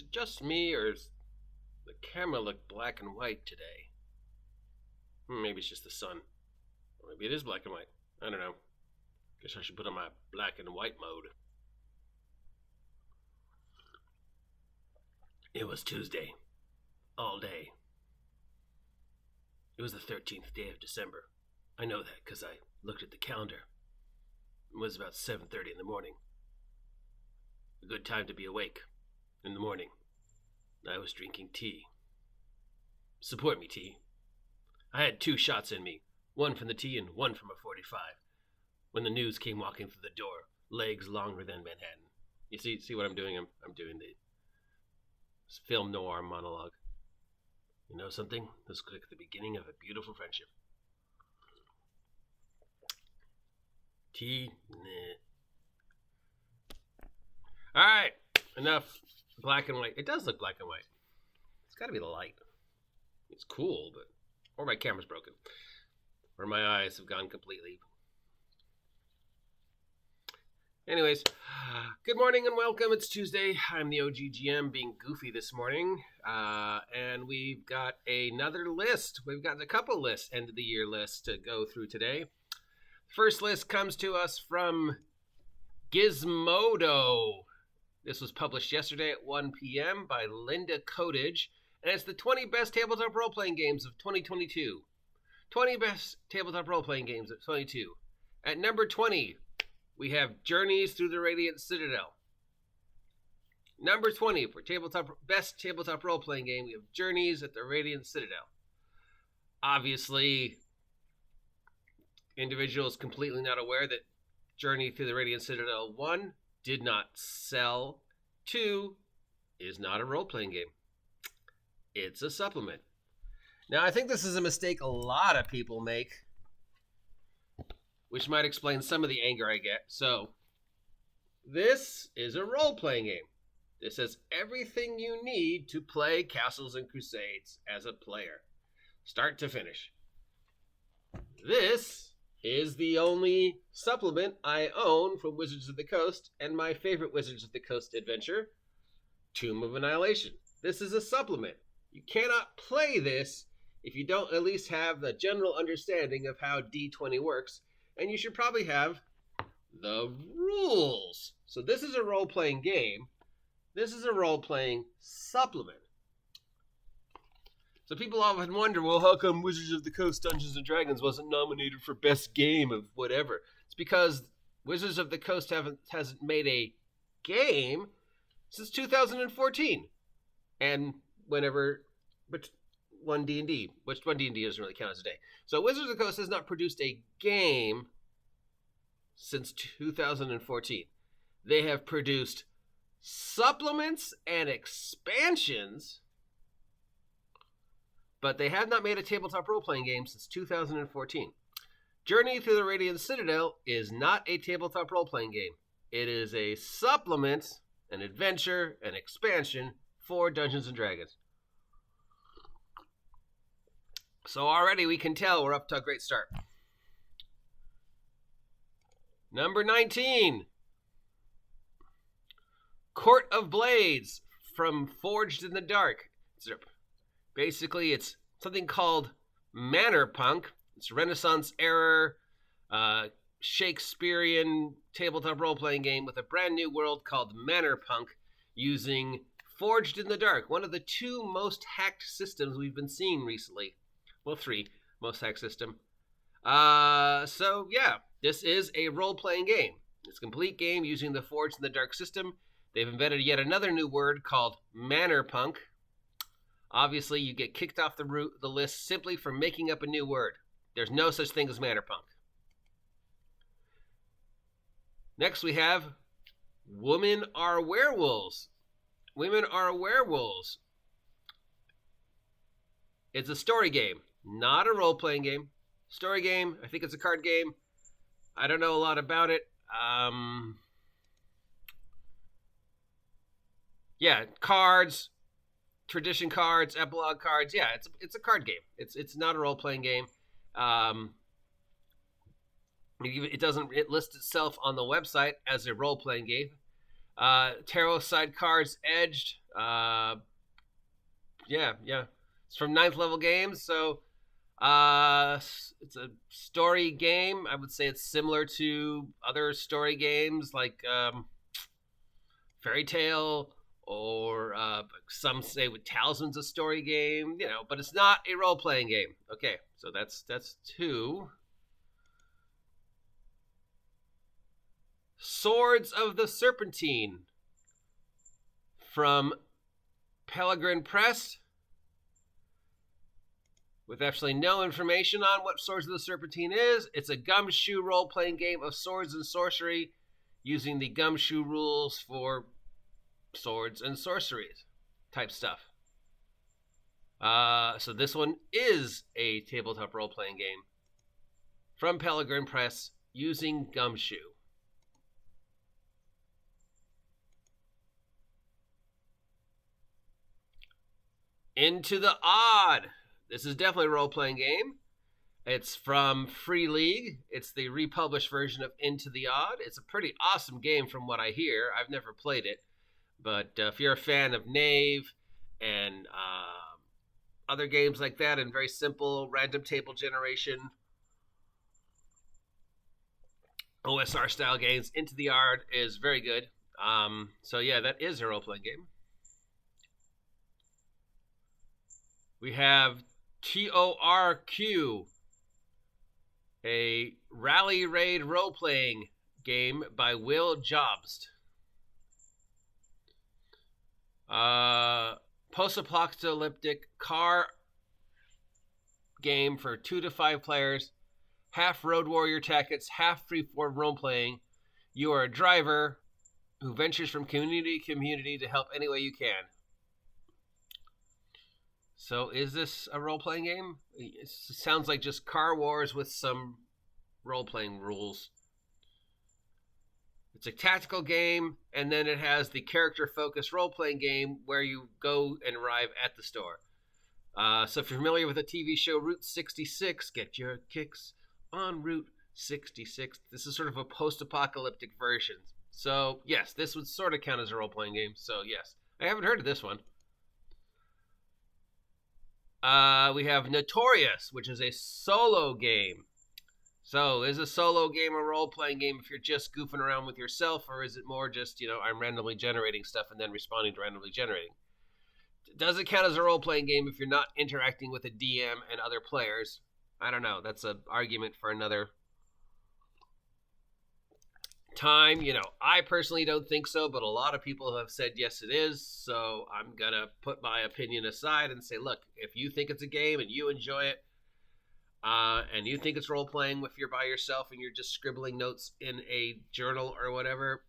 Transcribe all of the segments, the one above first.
it just me, or is the camera look black and white today? Maybe it's just the sun. Or maybe it is black and white. I don't know. Guess I should put on my black and white mode. It was Tuesday. All day. It was the 13th day of December. I know that because I looked at the calendar. It was about 7:30 in the morning. A good time to be awake in the morning. I was drinking tea. Support me, tea. I had 2 shots in me, one from the tea and one from a 45, when the news came walking through the door, legs longer than Manhattan. You see what I'm doing? I'm doing the film noir monologue. You know something? This is like the beginning of a beautiful friendship. Tea? Nah. Alright, enough black and white. It does look black and white. It's gotta be the light. It's cool, but... Or my camera's broken. Or my eyes have gone completely. Anyways, good morning and welcome. It's Tuesday. I'm the OGGM being goofy this morning. And we've got another list. We've got a couple lists, end of the year lists to go through today. First list comes to us from Gizmodo. This was published yesterday at 1 p.m. by Linda Cotage. And it's the 20 best tabletop role-playing games of 2022. 20 best tabletop role-playing games of 2022. At number 20, we have Journeys Through the Radiant Citadel. Number 20 for best tabletop role-playing game, we have Journeys at the Radiant Citadel. Obviously, individuals completely not aware that Journey Through the Radiant Citadel 1 did not sell. 2 is not a role-playing game. It's a supplement. Now, I think this is a mistake a lot of people make, which might explain some of the anger I get. So, this is a role-playing game. This has everything you need to play Castles and Crusades as a player, start to finish. This is the only supplement I own from Wizards of the Coast and my favorite Wizards of the Coast adventure, Tomb of Annihilation. This is a supplement. You cannot play this if you don't at least have the general understanding of how D20 works, and you should probably have the rules. So this is a role-playing game. This is a role-playing supplement. So people often wonder, well, how come Wizards of the Coast Dungeons & Dragons wasn't nominated for best game of whatever? It's because Wizards of the Coast hasn't made a game since 2014. And whenever, but one D&D, which one D&D doesn't really count as a day. So Wizards of the Coast has not produced a game since 2014. They have produced supplements and expansions, but they have not made a tabletop role-playing game since 2014. Journey Through the Radiant Citadel is not a tabletop role-playing game. It is a supplement, an adventure, an expansion for Dungeons & Dragons. So already we can tell we're up to a great start. Number 19. Court of Blades from Forged in the Dark. Basically, it's something called Manor Punk. It's Renaissance era Shakespearean tabletop role-playing game with a brand new world called Manor Punk using Forged in the Dark, one of the 2 most hacked systems we've been seeing recently. Well, 3 most hacked system. So yeah, this is a role-playing game. It's a complete game using the Forged in the Dark system. They've invented yet another new word called Manor Punk. Obviously, you get kicked off the list simply for making up a new word. There's no such thing as Manor Punk. Next, we have Women Are Werewolves. Women Are Werewolves. It's a story game, not a role-playing game. Story game. I think it's a card game. I don't know a lot about it. Yeah, cards, tradition cards, epilogue cards. Yeah, it's a card game. It's not a role-playing game. It lists itself on the website as a role-playing game. Tarot side cards edged. Yeah. It's from ninth level games, so it's a story game. I would say it's similar to other story games like Fairy Tale, or some say with Talisman's a story game, but it's not a role playing game. Okay, so that's two. Swords of the Serpentine from Pellegrin Press, with absolutely no information on what Swords of the Serpentine is. It's a gumshoe role-playing game of swords and sorcery using the gumshoe rules for swords and sorceries type stuff. So this one is a tabletop role-playing game from Pellegrin Press using gumshoe. Into the Odd. This is definitely a role-playing game. It's from Free League. It's the republished version of Into the Odd. It's a pretty awesome game from what I hear. I've never played it. But if you're a fan of Knave and other games like that and very simple random table generation OSR style games, Into the Odd is very good. So yeah, that is a role-playing game. We have TORQ, a rally raid role-playing game by Will Jobst. Post-apocalyptic car game for 2 to 5 players, half Road Warrior tactics, half freeform role-playing. You are a driver who ventures from community to community to help any way you can. So is this a role-playing game? It sounds like just Car Wars with some role-playing rules. It's a tactical game, and then it has the character-focused role-playing game where you go and arrive at the store. So if you're familiar with the TV show Route 66, get your kicks on Route 66. This is sort of a post-apocalyptic version. So yes, this would sort of count as a role-playing game. So yes, I haven't heard of this one. We have Notorious, which is a solo game. So is a solo game a role-playing game if you're just goofing around with yourself, or is it more just, I'm randomly generating stuff and then responding to randomly generating? Does it count as a role-playing game if you're not interacting with a DM and other players? I don't know. That's an argument for another time. I personally don't think so, but a lot of people have said yes it is. So I'm gonna put my opinion aside and say, look, if you think it's a game and you enjoy it, and you think it's role-playing if you're by yourself and you're just scribbling notes in a journal or whatever,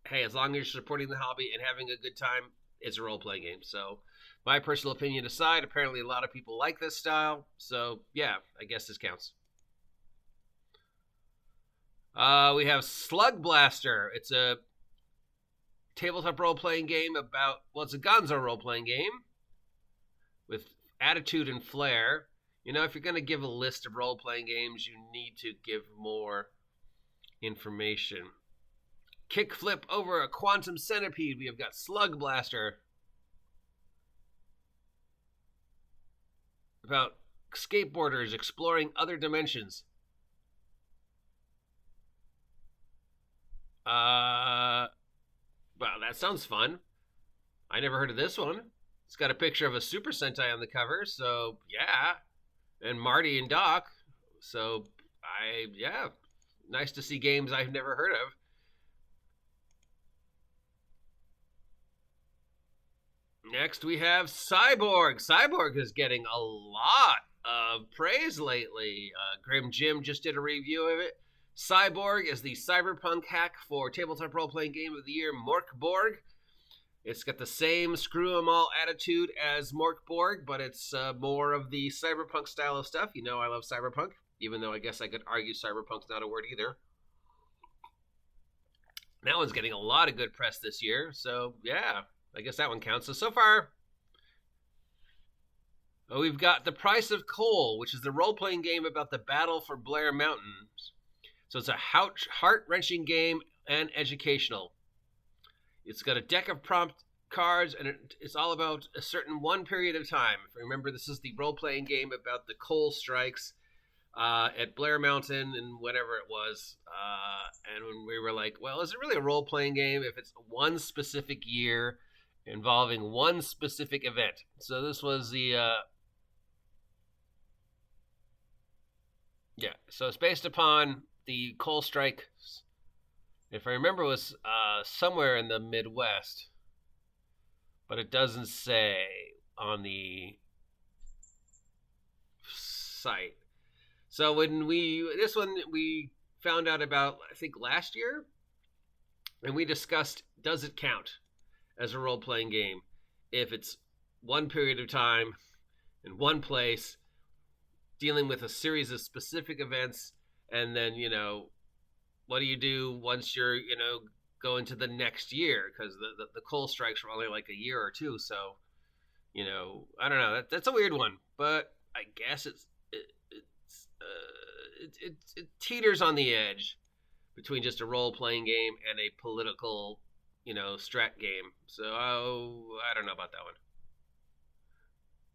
hey, as long as you're supporting the hobby and having a good time, it's a role-playing game. So my personal opinion aside, apparently a lot of people like this style. So yeah, I guess this counts. We have Slug Blaster. It's a tabletop role-playing game about, it's a gonzo role-playing game with attitude and flair. If you're going to give a list of role-playing games, you need to give more information. Kickflip over a quantum centipede. We have got Slug Blaster. About skateboarders exploring other dimensions. Wow, that sounds fun. I never heard of this one. It's got a picture of a Super Sentai on the cover, so yeah. And Marty and Doc. So, nice to see games I've never heard of. Next, we have Cyborg. Cyborg is getting a lot of praise lately. Grim Jim just did a review of it. Cyborg is the cyberpunk hack for tabletop role-playing game of the year, Morkborg. It's got the same screw-em-all attitude as Morkborg, but it's more of the cyberpunk style of stuff. I love cyberpunk, even though I guess I could argue cyberpunk's not a word either. That one's getting a lot of good press this year, so yeah, I guess that one counts. So far, we've got The Price of Coal, which is the role-playing game about the battle for Blair Mountains. So it's a heart-wrenching game and educational. It's got a deck of prompt cards, and it's all about a certain one period of time. If you remember, this is the role-playing game about the coal strikes at Blair Mountain and whatever it was. And when we were like, well, is it really a role-playing game if it's one specific year involving one specific event? So this was the... so it's based upon the coal strike. If I remember, it was somewhere in the Midwest, but it doesn't say on the site. So when this one we found out about, I think last year, and we discussed, does it count as a role-playing game if it's one period of time in one place, dealing with a series of specific events, and then, what do you do once you're, going to the next year? Because the coal strikes were only like a year or two, so, I don't know. That's a weird one, but I guess it teeters on the edge between just a role-playing game and a political, strat game. So I don't know about that one.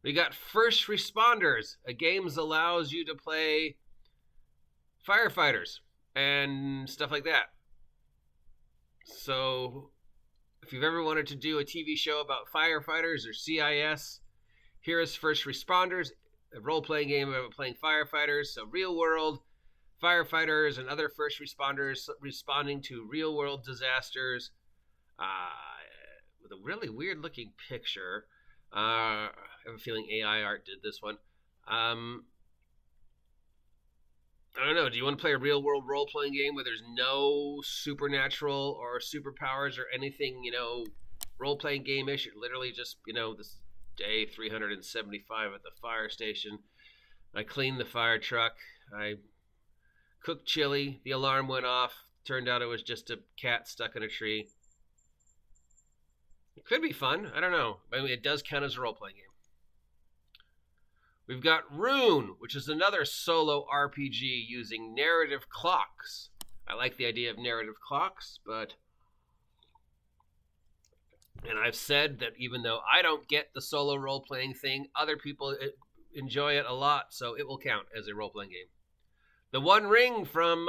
We got First Responders, a game that allows you to play firefighters and stuff like that. So if you've ever wanted to do a TV show about firefighters or CIS, here is First Responders, a role-playing game about playing firefighters. So real-world firefighters and other first responders responding to real-world disasters with a really weird-looking picture. I have a feeling AI art did this one. I don't know. Do you want to play a real-world role-playing game where there's no supernatural or superpowers or anything, role-playing game-ish? You're literally just, this day 375 at the fire station. I cleaned the fire truck. I cooked chili. The alarm went off. Turned out it was just a cat stuck in a tree. It could be fun. I don't know. I mean, it does count as a role-playing game. We've got Rune, which is another solo RPG using narrative clocks. I like the idea of narrative clocks, but... And I've said that even though I don't get the solo role-playing thing, other people enjoy it a lot, so it will count as a role-playing game. The One Ring from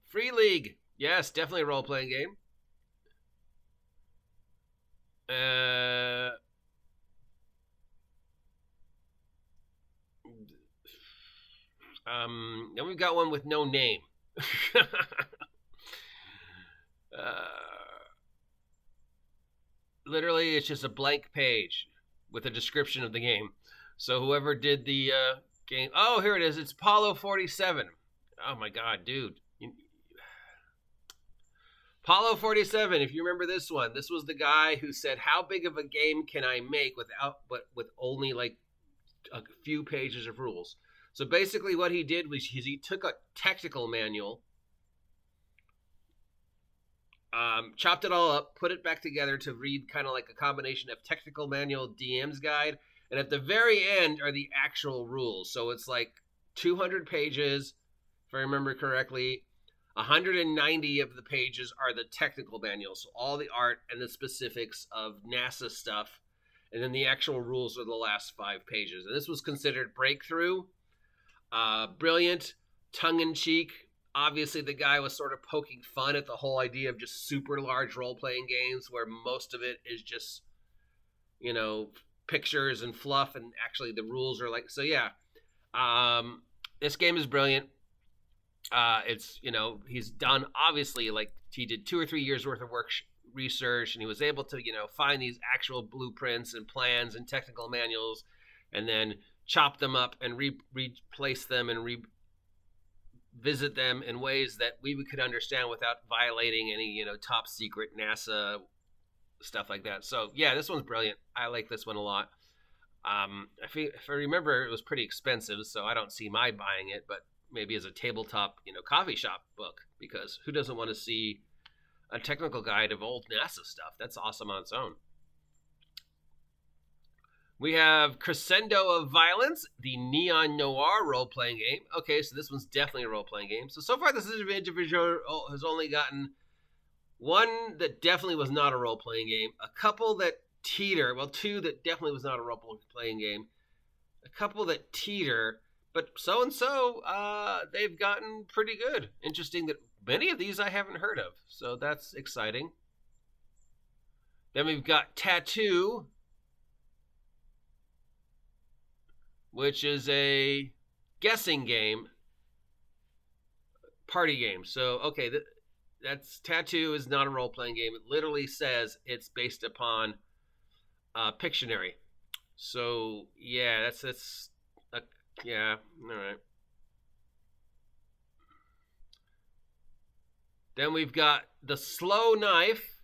Free League. Yes, definitely a role-playing game. Then we've got one with no name. Literally, it's just a blank page with a description of the game. So whoever did the game... Oh, here it is. It's Apollo 47. Oh, my God, dude. Apollo 47, if you remember this one. This was the guy who said, how big of a game can I make with only, like, a few pages of rules? So basically what he did was he took a technical manual, chopped it all up, put it back together to read kind of like a combination of technical manual, DM's guide, and at the very end are the actual rules. So it's like 200 pages, if I remember correctly. 190 of the pages are the technical manual, so all the art and the specifics of NASA stuff, and then the actual rules are the last 5 pages. And this was considered breakthrough. Brilliant, tongue-in-cheek. Obviously, the guy was sort of poking fun at the whole idea of just super large role-playing games where most of it is just, pictures and fluff, and actually the rules are like... So, yeah. This game is brilliant. It's, he's done, obviously, like, he did 2 or 3 years worth of research, and he was able to, find these actual blueprints and plans and technical manuals, and then chop them up and replace them and revisit them in ways that we could understand without violating any, top secret NASA stuff like that. So yeah, this one's brilliant. I like this one a lot. If I remember, it was pretty expensive, so I don't see my buying it, but maybe as a tabletop, coffee shop book, because who doesn't want to see a technical guide of old NASA stuff? That's awesome on its own. We have Crescendo of Violence, the Neon Noir role-playing game. Okay, so this one's definitely a role-playing game. So far, this individual has only gotten one that definitely was not a role-playing game, a couple that teeter. Well, two that definitely was not a role-playing game. A couple that teeter, but so-and-so, they've gotten pretty good. Interesting that many of these I haven't heard of, so that's exciting. Then we've got Tattoo, which is a guessing game, party game. So, okay, that's Tattoo is not a role-playing game. It literally says it's based upon Pictionary. So, yeah, yeah, all right. Then we've got The Slow Knife.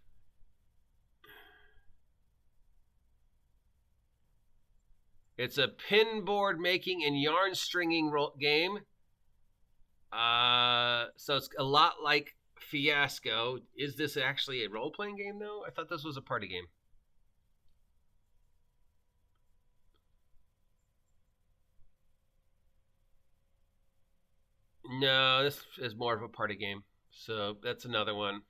It's a pinboard making and yarn stringing game. So it's a lot like Fiasco. Is this actually a role-playing game, though? I thought this was a party game. No, this is more of a party game. So that's another one.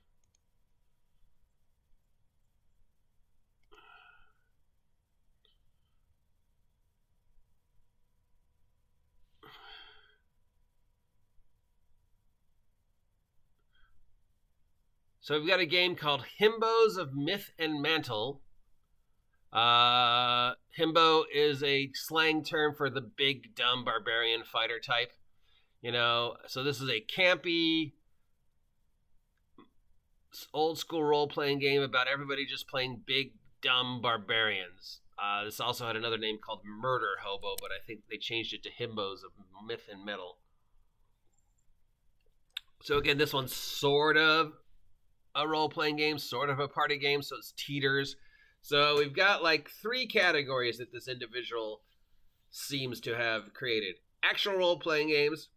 So we've got a game called Himbos of Myth and Mantle. Himbo is a slang term for the big, dumb barbarian fighter type. So this is a campy, old school role-playing game about everybody just playing big, dumb barbarians. This also had another name called Murder Hobo, but I think they changed it to Himbos of Myth and Metal. So again, this one's sort of a role-playing game, sort of a party game, so it's teeters. So we've got like 3 categories that this individual seems to have created. Actual role-playing games,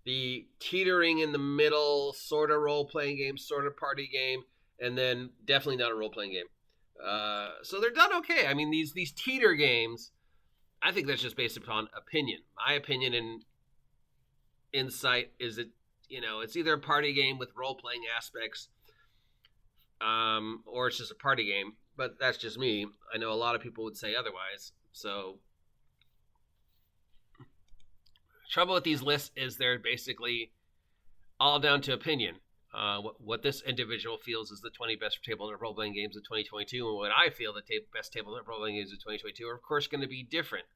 the teetering in the middle, sort of role-playing game, sort of party game, and then definitely not a role-playing game. So they're done okay. I mean, these teeter games, I think that's just based upon opinion. My opinion and insight is that, it's either a party game with role-playing aspects, or it's just a party game. But that's just me. I know a lot of people would say otherwise. So, trouble with these lists is they're basically all down to opinion. What this individual feels is the 20 best tabletop role-playing games of 2022, and what I feel the best tabletop role-playing games of 2022 are, of course, going to be different.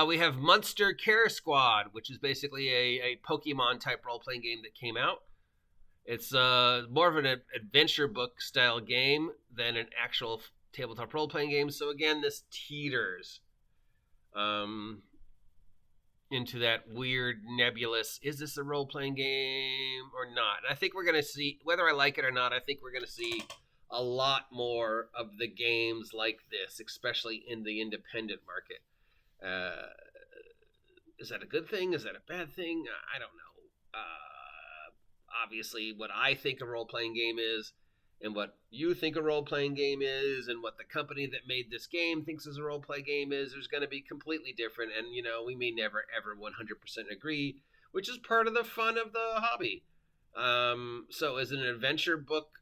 We have Monster Care Squad, which is basically a Pokemon-type role-playing game that came out. It's more of an adventure book style game than an actual tabletop role-playing game. So again, this teeters into that weird nebulous, is this a role-playing game or not? And I think we're going to see, whether I like it or not, I think we're going to see a lot more of the games like this, especially in the independent market. Is that a good thing? Is that a bad thing? I don't know. Obviously, what I think a role-playing game is, and what you think a role-playing game is, and what the company that made this game thinks is a role-play game is, there's going to be completely different, and, we may never, ever 100% agree, which is part of the fun of the hobby. So is it an adventure book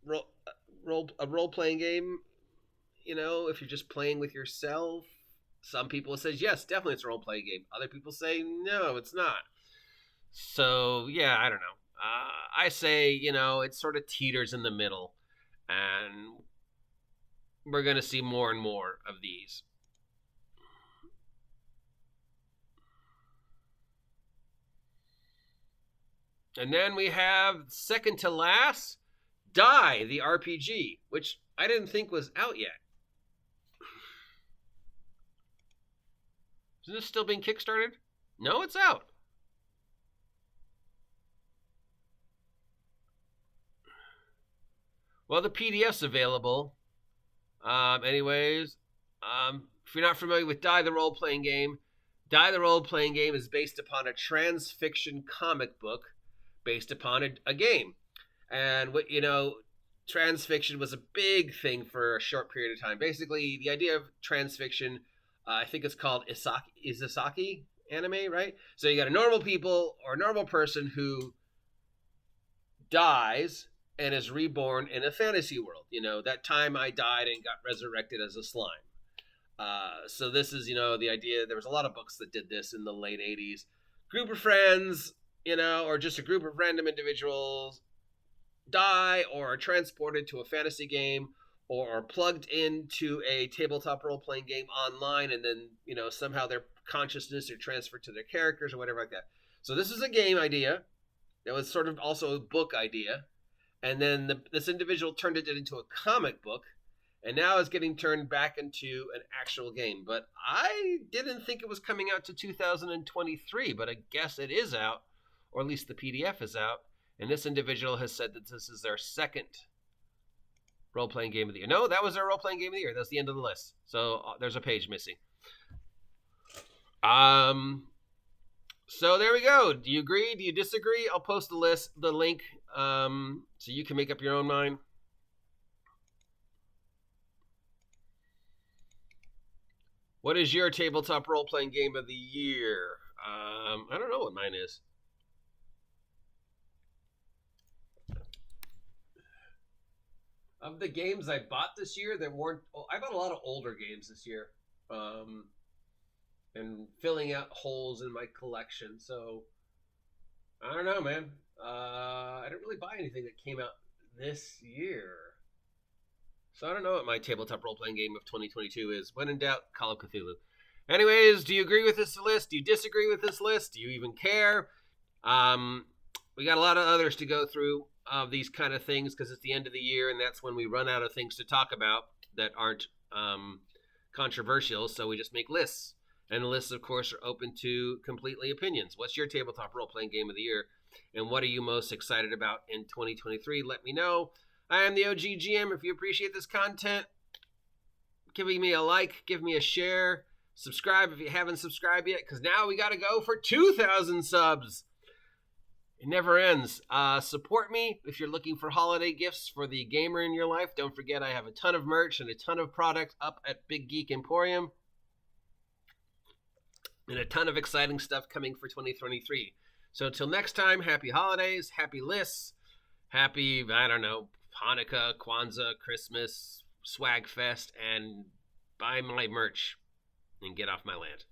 a role-playing game, if you're just playing with yourself? Some people say, yes, definitely it's a role-playing game. Other people say, no, it's not. So, yeah, I don't know. I say, it sort of teeters in the middle, and we're going to see more and more of these. And then we have, second to last, Die, the RPG, which I didn't think was out yet. Isn't this still being kickstarted? No, it's out. Well, the PDF's available. Anyways, if you're not familiar with Die the Role-Playing Game, Die the Role-Playing Game is based upon a trans fiction comic book based upon a game. And, trans fiction was a big thing for a short period of time. Basically, the idea of trans fiction, I think it's called Izasaki anime, right? So you got a normal people or a normal person who dies, and is reborn in a fantasy world. That time I died and got resurrected as a slime. So this is, the idea. There was a lot of books that did this in the late 80s. Group of friends, or just a group of random individuals die or are transported to a fantasy game or are plugged into a tabletop role-playing game online, and then, somehow their consciousness are transferred to their characters or whatever like that. So this is a game idea. That was sort of also a book idea. And then this individual turned it into a comic book, and now it's getting turned back into an actual game. But I didn't think it was coming out to 2023, but I guess it is out, or at least the PDF is out. And this individual has said that this is their second role-playing game of the year. No, that was their role-playing game of the year. That's the end of the list. So there's a page missing. So there we go. Do you agree? Do you disagree? I'll post the link, so you can make up your own mind. What is your tabletop role-playing game of the year? I don't know what mine is. Of the games I bought this year, I bought a lot of older games this year. And filling out holes in my collection. So, I don't know, man. I didn't really buy anything that came out this year. So I don't know what my tabletop role-playing game of 2022 is. When in doubt, Call of Cthulhu. Anyways, do you agree with this list? Do you disagree with this list? Do you even care? We got a lot of others to go through of these kind of things because it's the end of the year, and that's when we run out of things to talk about that aren't controversial, so we just make lists. And the lists, of course, are open to completely opinions. What's your tabletop role-playing game of the year? And what are you most excited about in 2023? Let me know. I am the OG GM. If you appreciate this content, give me a like, give me a share, subscribe if you haven't subscribed yet, because now we got to go for 2,000 subs. It never ends. Support me if you're looking for holiday gifts for the gamer in your life. Don't forget I have a ton of merch and a ton of product up at Big Geek Emporium. And a ton of exciting stuff coming for 2023. So until next time, happy holidays, happy lists, happy, Hanukkah, Kwanzaa, Christmas, Swag Fest, and buy my merch and get off my land.